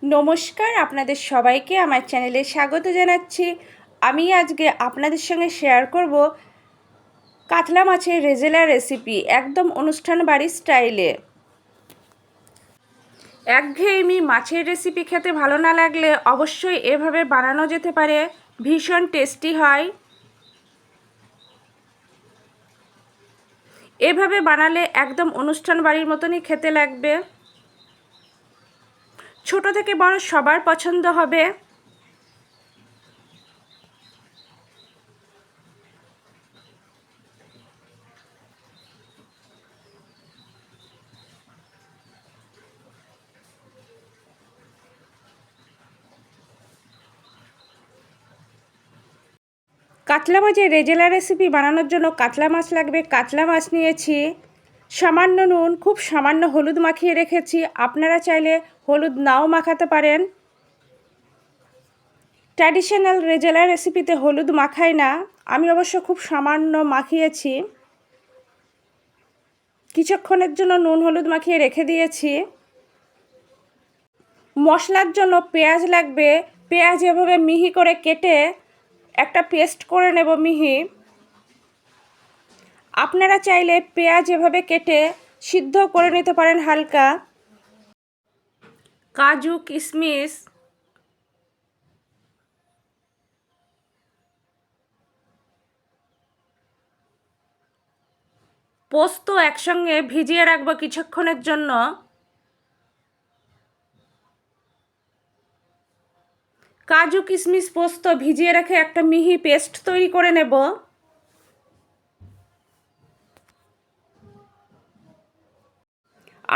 নমস্কার, আপনাদের সবাইকে আমার চ্যানেলে স্বাগত জানাচ্ছি। আমি আজকে আপনাদের সঙ্গে শেয়ার করব কাতলা মাছের রেজালা রেসিপি, একদম অনুষ্ঠান বাড়ির স্টাইলে। একঘেয়েমি মাছের রেসিপি খেতে ভালো না লাগলে অবশ্যই এভাবে বানানো যেতে পারে, ভীষণ টেস্টি হয়। এভাবে বানালে একদম অনুষ্ঠান বাড়ির মতনই খেতে লাগবে, ছোট থেকে বড় সবার পছন্দ হবে। কাতলা মাছের রেজালা রেসিপি বানানোর জন্য কাতলা মাছ লাগবে। কাতলা মাছ নিয়েছি, সামান্য নুন, খুব সামান্য হলুদ মাখিয়ে রেখেছি। আপনারা চাইলে হলুদ নাও মাখাতে পারেন। ট্র্যাডিশনাল রেজালা রেসিপিতে হলুদ মাখাই না, আমি অবশ্য খুব সামান্য মাখিয়েছি। কিছুক্ষণের জন্য নুন হলুদ মাখিয়ে রেখে দিয়েছি। মশলার জন্য পেঁয়াজ লাগবে। পেঁয়াজ এভাবে মিহি করে কেটে একটা পেস্ট করে নেব মিহি। আপনারা চাইলে পেঁয়াজ এভাবে কেটে সিদ্ধ করে নিতে পারেন হালকা। কাজু, কিশমিশ, পোস্ত একসঙ্গে ভিজিয়ে রাখবো কিছুক্ষণের জন্য। কাজু, কিশমিশ, পোস্ত ভিজিয়ে রেখে একটা মিহি পেস্ট তৈরি করে নেব।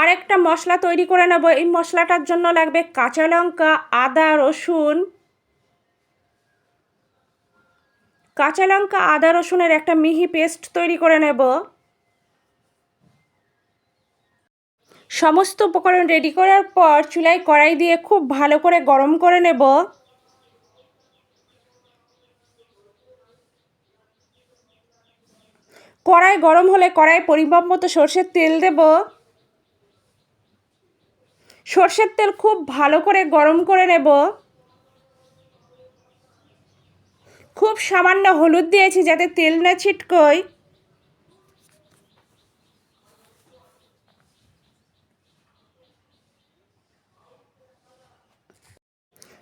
আর একটা মশলা তৈরি করে নেব। এই মশলাটার জন্য লাগবে কাঁচা লঙ্কা, আদা, রসুন। কাঁচা লঙ্কা, আদা, রসুনের একটা মিহি পেস্ট তৈরি করে নেব। সমস্ত উপকরণ রেডি করার পর চুলায় কড়াই দিয়ে খুব ভালো করে গরম করে নেব। কড়াই গরম হলে কড়াই পরিমাপ মতো সরষের তেল দেব। সরষের তেল খুব ভালো করে গরম করে নেব। খুব সামান্য হলুদ দিয়েছি যাতে তেল না ছিটকোয়।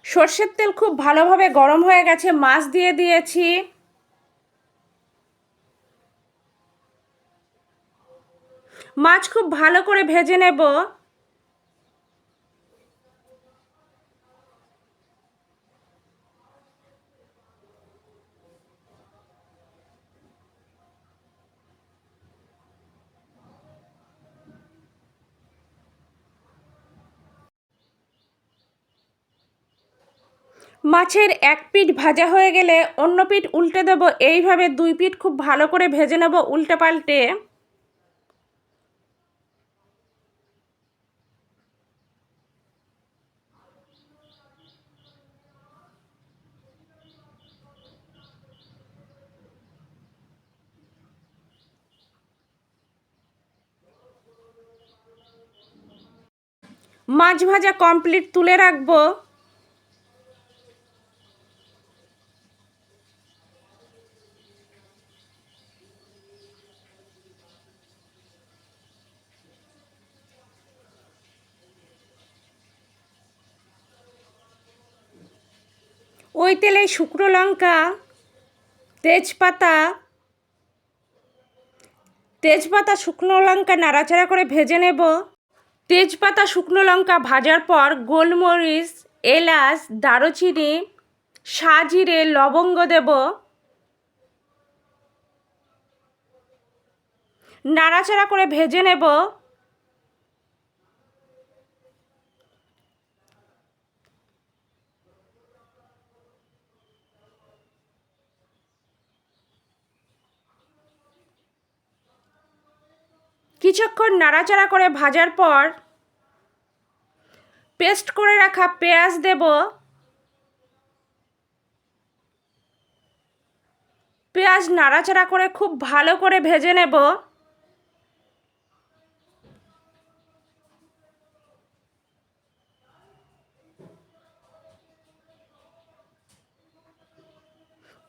সরষের তেল খুব ভালোভাবে গরম হয়ে গেছে, মাছ দিয়ে দিয়েছি। মাছ খুব ভালো করে ভেজে নেব। মাছের এক পিঠ ভাজা হয়ে গেলে অন্য পিঠ উল্টে দেব। এইভাবে দুই পিঠ খুব ভালো করে ভেজে নেব উল্টে পাল্টে। মাছ ভাজা কমপ্লিট, তুলে রাখবো। ওই তেলে শুকনো লঙ্কা, তেজপাতা, শুকনো লঙ্কা নাড়াচাড়া করে ভেজে নেব। তেজপাতা, শুকনো লঙ্কা ভাজার পর গোলমরিচ, এলাচ, দারুচিনি, সাজিরে, লবঙ্গ দেব। নাড়াচাড়া করে ভেজে নেব। কিছুক্ষণ নাড়াচাড়া করে ভাজার পর পেস্ট করে রাখা পেঁয়াজ দেব। পেঁয়াজ নাড়াচাড়া করে খুব ভালো করে ভেজে নেব।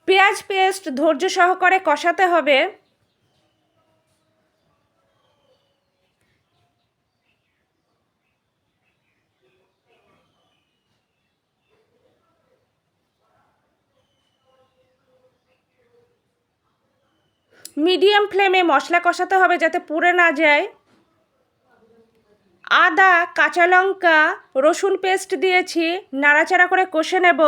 পেঁয়াজ পেস্ট ধৈর্য সহকারে কষাতে হবে। মিডিয়াম ফ্লেমে মশলা কষাতে হবে যাতে পুড়ে না যায়। আদা, কাঁচা লঙ্কা, রসুন পেস্ট দিয়েছি, নাড়াচাড়া করে কষে নেব।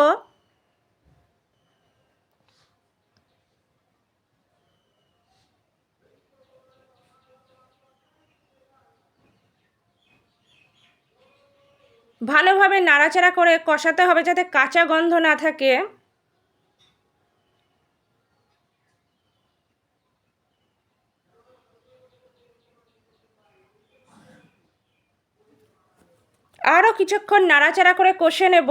ভালোভাবে নাড়াচাড়া করে কষাতে হবে যাতে কাঁচা গন্ধ না থাকে। আরও কিছুক্ষণ নাড়াচাড়া করে কষে নেব।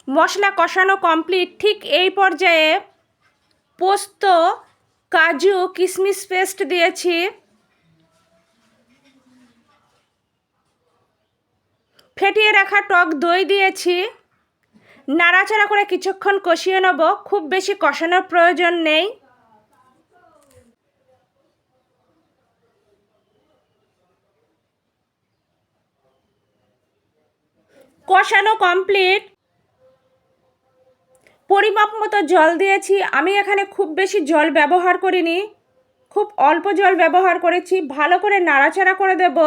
মশলা কষানো কমপ্লিট। ঠিক এই পর্যায়ে পোস্ত, কাজু, কিশমিশ পেস্ট দিয়েছি। ফেটিয়ে রাখা টক দই দিয়েছি। নাড়াচাড়া করে কিছুক্ষণ কষিয়ে নেব, খুব বেশি কষানোর প্রয়োজন নেই। কষানো কমপ্লিট। পরিমাপ মতো জল দিয়েছি। আমি এখানে খুব বেশি জল ব্যবহার করিনি, খুব অল্প জল ব্যবহার করেছি। ভালো করে নাড়াচাড়া করে দেব।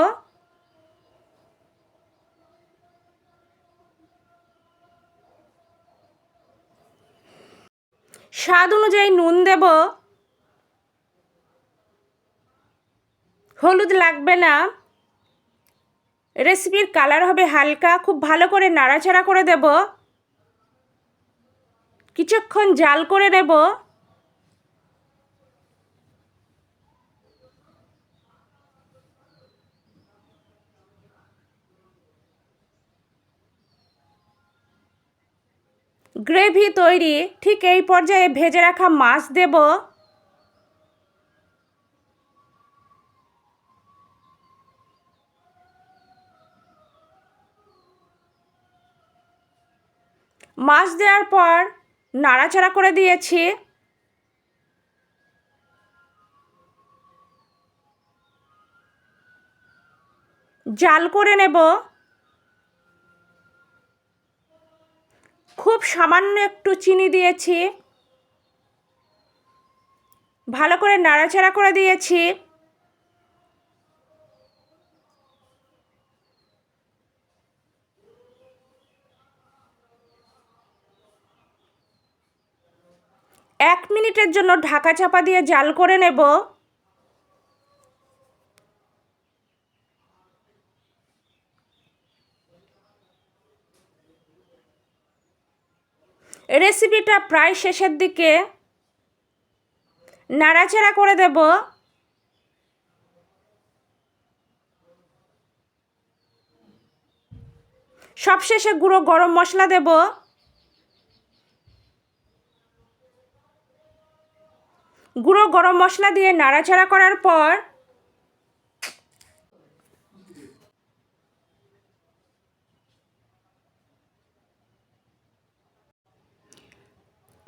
স্বাদ অনুযায়ী নুন দেব। হলুদ লাগবে না। রেসিপির কালার হবে হালকা। খুব ভালো করে নাড়াচাড়া করে দেব। কিছুক্ষণ জাল করে নেব। গ্রেভি তৈরি। ঠিক এই পর্যায়ে ভেজে রাখা মাছ দেব। মাছ দেওয়ার পর নাড়াচাড়া করে দিয়েছি। জাল করে নেব। খুব সামান্য একটু চিনি দিয়েছি। ভালো করে নাড়াচাড়া করে দিয়েছি। এক মিনিটের জন্য ঢাকা চাপা দিয়ে জাল করে নেব। রেসিপিটা প্রায় শেষের দিকে। নাড়াচাড়া করে দেব। সবশেষে গুঁড়ো গরম মশলা দেব। গুঁড়ো গরম মশলা দিয়ে নাড়াচাড়া করার পর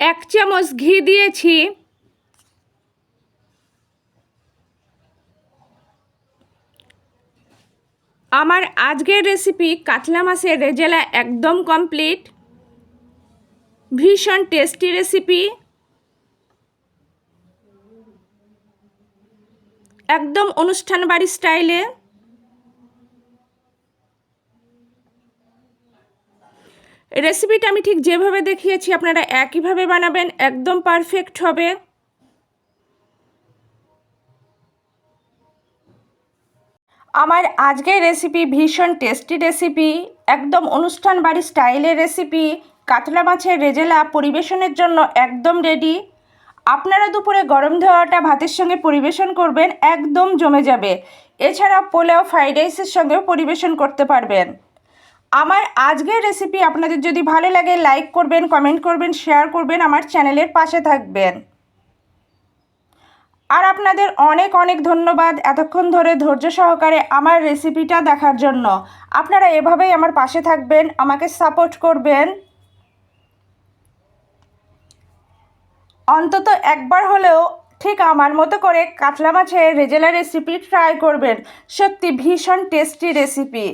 এক চামচ ঘি দিয়েছি। আমার আজকের রেসিপি কাতলা মাছের রেজালা একদম কমপ্লিট। ভীষণ টেস্টি রেসিপি, একদম অনুষ্ঠান বাড়ি স্টাইলে। রেসিপিটা আমি ঠিক যেভাবে দেখিয়েছি আপনারা একইভাবে বানাবেন, একদম পারফেক্ট হবে। আমার আজকের রেসিপি ভীষণ টেস্টি রেসিপি, একদম অনুষ্ঠান বাড়ি স্টাইলের রেসিপি। কাতলা মাছের রেজালা পরিবেশনের জন্য একদম রেডি। আপনারা দুপুরে গরম ধোয়াটা ভাতের সঙ্গে পরিবেশন করবেন, একদম জমে যাবে। এছাড়া পোলাও, ফ্রাইড রাইসের সঙ্গেও পরিবেশন করতে পারবেন। আমার আজকের রেসিপি আপনাদের যদি ভালো লাগে লাইক করবেন, কমেন্ট করবেন, শেয়ার করবেন, আমার চ্যানেলের পাশে থাকবেন। আর আপনাদের অনেক অনেক ধন্যবাদ এতক্ষণ ধরে ধৈর্য সহকারে আমার রেসিপিটা দেখার জন্য। আপনারা এভাবেই আমার পাশে থাকবেন, আমাকে সাপোর্ট করবেন। অন্তত একবার হলেও ঠিক আমার মতো করে কাতলা মাছের রেজালা রেসিপি ট্রাই করবেন। সত্যি ভীষণ টেস্টি রেসিপি।